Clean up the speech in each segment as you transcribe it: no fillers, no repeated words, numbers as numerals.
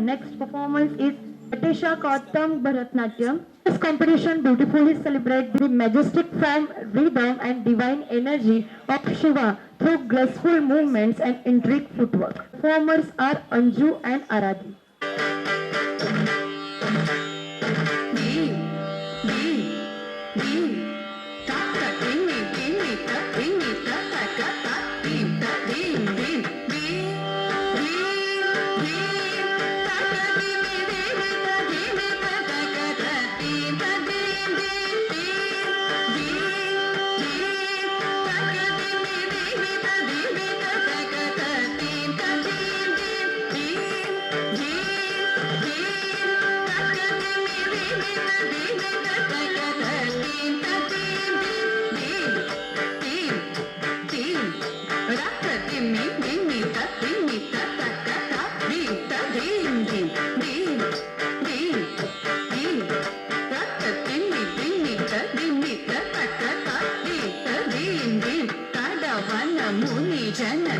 next performance is Atisha Kautam Bharatnatyam. This competition beautifully celebrates the majestic form, rhythm and divine energy of Shiva through graceful movements and intricate footwork. Performers are Anju and Aradhi.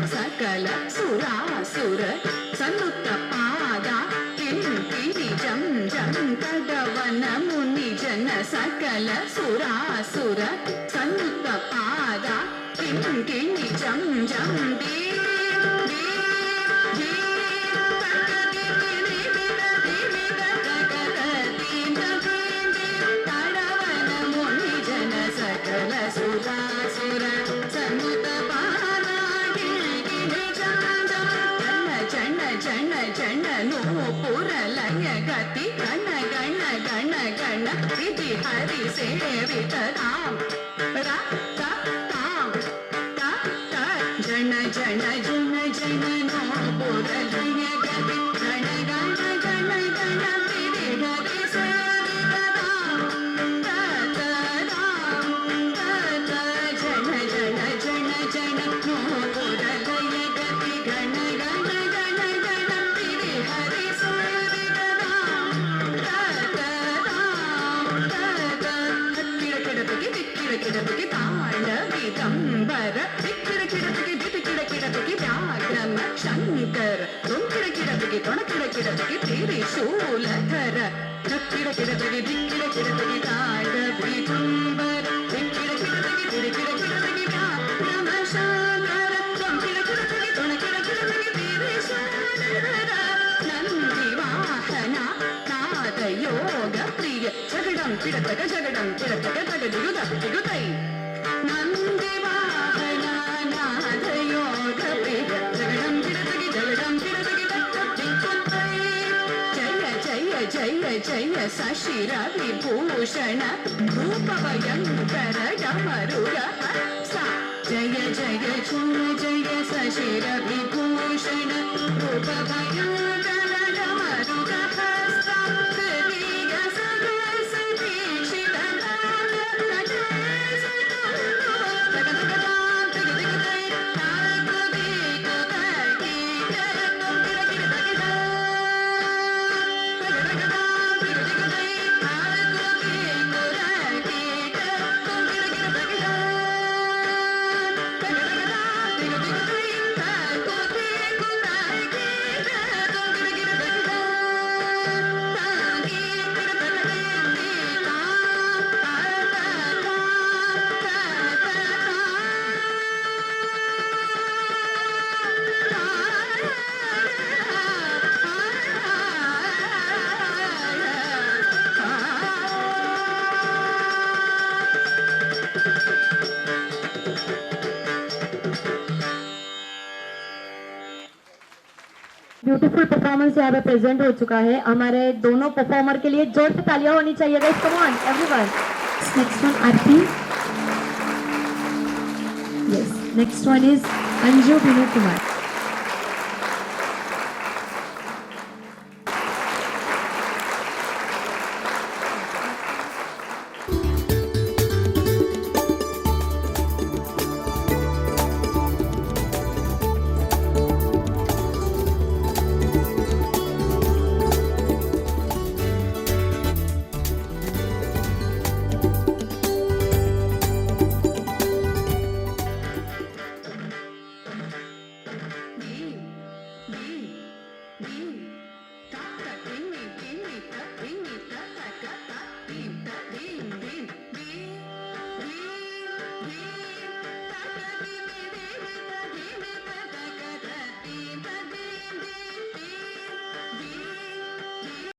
सकल सुरासुर सन्नुत पाद किंकिणी जम जम सकल सुरासुर सन्नुत पाद किंकिणी जम जम जन जन जन नूपुर लय गति गण गण गण गण विधि हरि सेवित राम रा ता ताम ता ता जन जन जन जन नूपुर लय गति गण गण गण गण विधि हरि सेवित राम ता ता राम ता ता जन जन जन जन नूपुर लय गति गण गण गण गण विधि हरि सेवित राम ता ता राम ता ता किड़किड़पकी दिक्किड़किड़पकी तांडविदंबर दिक्किड़किड़पकी दिक्किड़किड़पकी व्याघ्रम शंकर तुंकिड़किड़पकी तोणकिड़किड़पकी त्रिशूलधर दिक्किड़किड़पकी दिक्किड़किड़पकी तांडविदंबर दिक्किड़किड़पकी दिक्किड़किड़पकी व्याघ्रम शंकर तुंकिड़किड़पकी तोणकिड़किड़पकी त्रिशूलधर नंदी वाहना नाद योग प्रिय जगडं किड़तक तगदिगुद दिगुदै नंदी वाहना नाद योग प्रिय जगडं किड़तकी तगदिगुदै जय जय जय जय शशिर विभूषण रूप भयंकर डमरुग सा जय जय जय जय शशिर विभूषण रूप भयंकर डमरुग हस्ता प्रिय सगस दीक्षित ब्यूटीफुल परफॉर्मेंस यहाँ पे प्रेजेंट हो चुका है। हमारे दोनों परफॉर्मर के लिए जोर से तालियां होनी चाहिए guys, come on everyone. Next one Arti. Yes. Next one is Anju Vinay Kumar. Pratibha